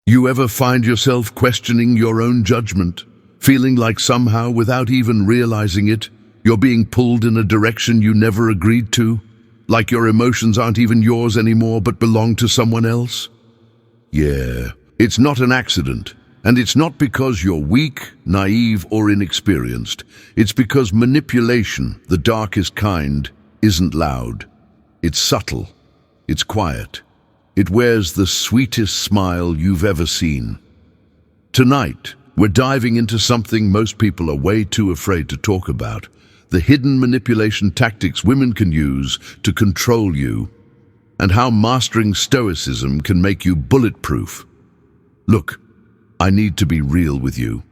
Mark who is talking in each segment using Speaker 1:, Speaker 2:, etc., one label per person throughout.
Speaker 1: You ever find yourself questioning your own judgment, feeling like somehow, without even realizing it, you're being pulled in a direction you never agreed to? Like your emotions aren't even yours anymore but belong to someone else? Yeah, it's not an accident. And it's not because you're weak, naive, or inexperienced. It's because manipulation, the darkest kind, isn't loud. It's subtle. It's quiet. It wears the sweetest smile you've ever seen. Tonight, we're diving into something most people are way too afraid to talk about: the hidden manipulation tactics women can use to control you, and how mastering Stoicism can make you bulletproof. Look, I need to be real with you.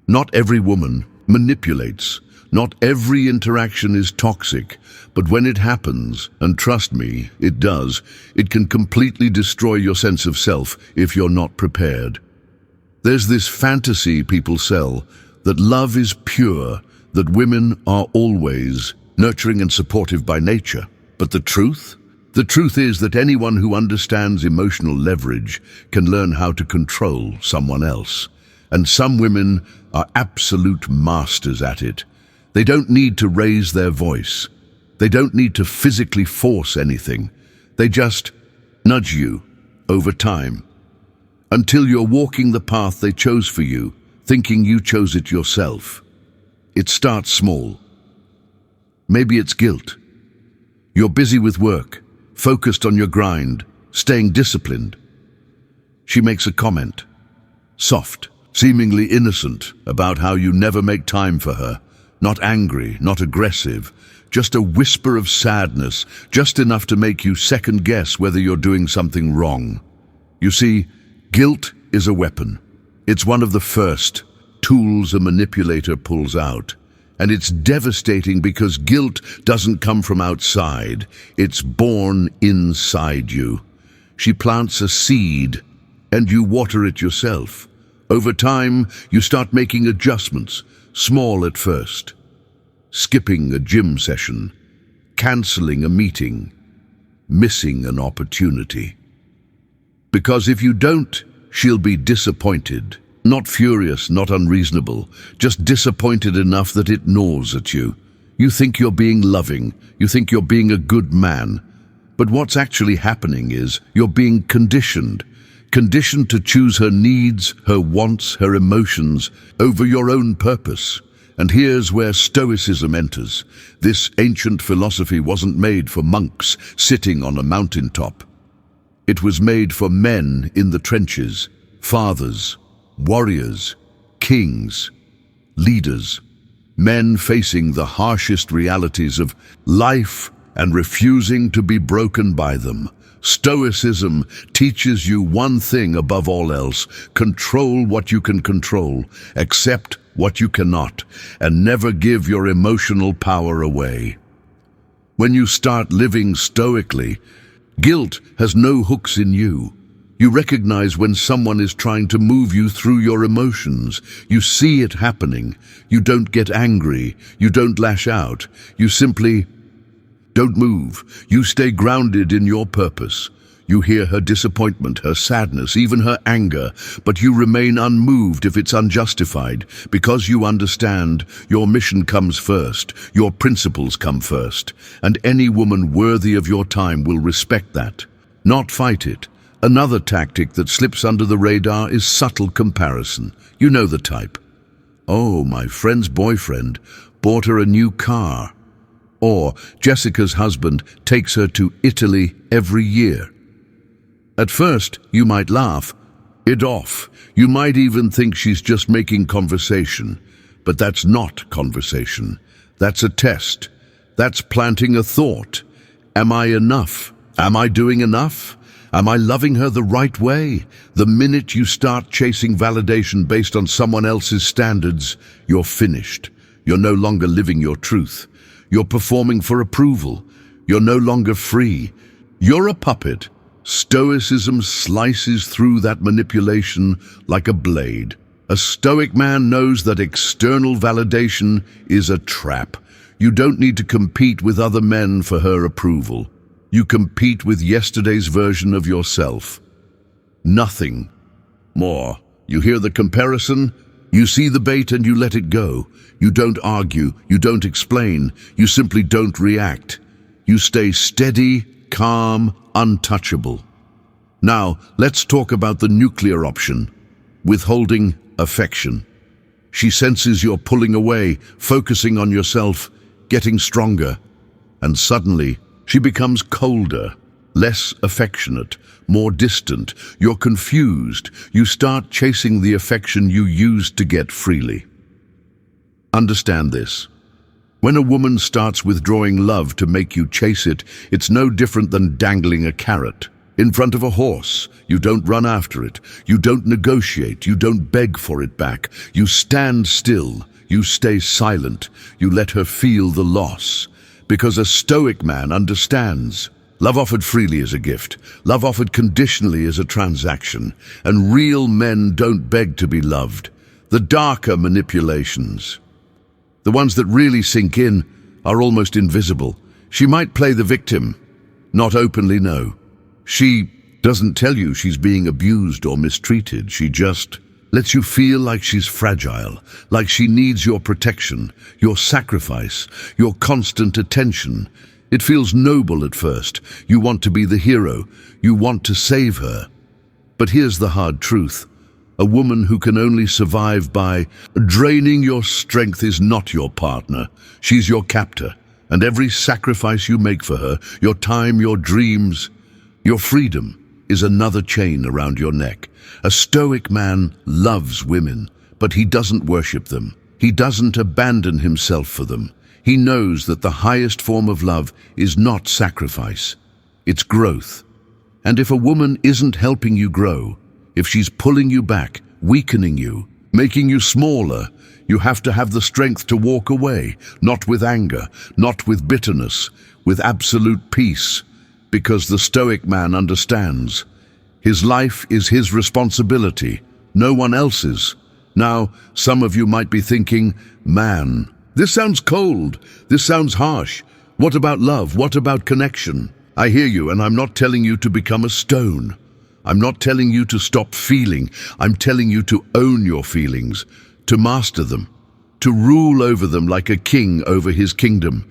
Speaker 1: Not every woman manipulates. Not every interaction is toxic, but when it happens, and trust me, it does, it can completely destroy your sense of self if you're not prepared. There's this fantasy people sell that love is pure, that women are always nurturing and supportive by nature. But the truth? The truth is that anyone who understands emotional leverage can learn how to control someone else. And some women are absolute masters at it. They don't need to raise their voice. They don't need to physically force anything. They just nudge you over time, until you're walking the path they chose for you, thinking you chose it yourself. It starts small. Maybe it's guilt. You're busy with work, focused on your grind, staying disciplined. She makes a comment, soft, seemingly innocent, about how you never make time for her. Not angry, not aggressive, just a whisper of sadness, just enough to make you second guess whether you're doing something wrong. You see, guilt is a weapon. It's one of the first tools a manipulator pulls out. And it's devastating because guilt doesn't come from outside. It's born inside you. She plants a seed, and you water it yourself. Over time, you start making adjustments, small at first. Skipping a gym session, canceling a meeting, missing an opportunity. Because if you don't, she'll be disappointed. Not furious, not unreasonable, just disappointed enough that it gnaws at you. You think you're being loving, you think you're being a good man. But what's actually happening is you're being conditioned to choose her needs, her wants, her emotions over your own purpose. And here's where Stoicism enters. This ancient philosophy wasn't made for monks sitting on a mountaintop. It was made for men in the trenches, fathers, warriors, kings, leaders, men facing the harshest realities of life and refusing to be broken by them. Stoicism teaches you one thing above all else: control what you can control, accept what you cannot, and never give your emotional power away. When you start living stoically, guilt has no hooks in you. You recognize when someone is trying to move you through your emotions. You see it happening. You don't get angry. You don't lash out. You simply don't move. You stay grounded in your purpose. You hear her disappointment, her sadness, even her anger, but you remain unmoved if it's unjustified, because you understand your mission comes first, your principles come first, and any woman worthy of your time will respect that, not fight it. Another tactic that slips under the radar is subtle comparison. You know the type. Oh, my friend's boyfriend bought her a new car. Or Jessica's husband takes her to Italy every year. At first, you might laugh it off. You might even think she's just making conversation. But that's not conversation. That's a test. That's planting a thought. Am I enough? Am I doing enough? Am I loving her the right way? The minute you start chasing validation based on someone else's standards, you're finished. You're no longer living your truth. You're performing for approval. You're no longer free. You're a puppet. Stoicism slices through that manipulation like a blade. A stoic man knows that external validation is a trap. You don't need to compete with other men for her approval. You compete with yesterday's version of yourself. Nothing more. You hear the comparison, you see the bait and you let it go. You don't argue, you don't explain, you simply don't react. You stay steady, calm, untouchable. Now, let's talk about the nuclear option, withholding affection. She senses you're pulling away, focusing on yourself, getting stronger, and suddenly she becomes colder, less affectionate, more distant. You're confused. You start chasing the affection you used to get freely. Understand this. When a woman starts withdrawing love to make you chase it, it's no different than dangling a carrot in front of a horse. You don't run after it. You don't negotiate. You don't beg for it back. You stand still. You stay silent. You let her feel the loss. Because a Stoic man understands. Love offered freely is a gift. Love offered conditionally is a transaction. And real men don't beg to be loved. The darker manipulations, the ones that really sink in, are almost invisible. She might play the victim, not openly, no. She doesn't tell you she's being abused or mistreated. She just lets you feel like she's fragile, like she needs your protection, your sacrifice, your constant attention. It feels noble at first. You want to be the hero. You want to save her. But here's the hard truth. A woman who can only survive by draining your strength is not your partner. She's your captor. And every sacrifice you make for her, your time, your dreams, your freedom, is another chain around your neck. A Stoic man loves women, but he doesn't worship them. He doesn't abandon himself for them. He knows that the highest form of love is not sacrifice. It's growth. And if a woman isn't helping you grow, if she's pulling you back, weakening you, making you smaller, you have to have the strength to walk away, not with anger, not with bitterness, with absolute peace. Because the Stoic man understands. His life is his responsibility, no one else's. Now, some of you might be thinking, man, this sounds cold, this sounds harsh. What about love? What about connection? I hear you, and I'm not telling you to become a stone. I'm not telling you to stop feeling. I'm telling you to own your feelings, to master them, to rule over them like a king over his kingdom.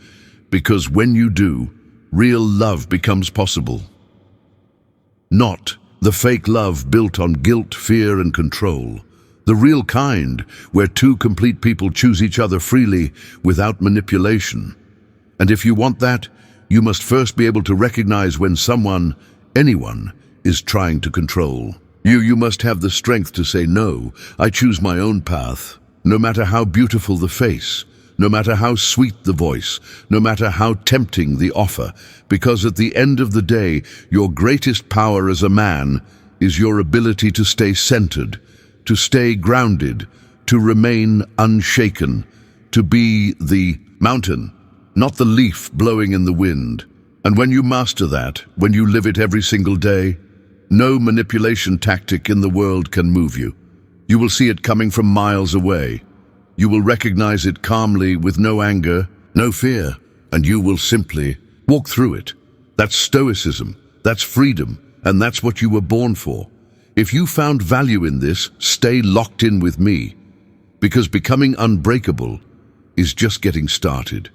Speaker 1: Because when you do, real love becomes possible. Not the fake love built on guilt, fear, and control. The real kind, where two complete people choose each other freely without manipulation. And if you want that, you must first be able to recognize when someone, anyone, is trying to control. You must have the strength to say, no, I choose my own path, no matter how beautiful the face, no matter how sweet the voice, no matter how tempting the offer, because at the end of the day, your greatest power as a man is your ability to stay centered, to stay grounded, to remain unshaken, to be the mountain, not the leaf blowing in the wind. And when you master that, when you live it every single day, no manipulation tactic in the world can move you. You will see it coming from miles away. You will recognize it calmly with no anger, no fear, and you will simply walk through it. That's Stoicism, that's freedom, and that's what you were born for. If you found value in this, stay locked in with me, because becoming unbreakable is just getting started.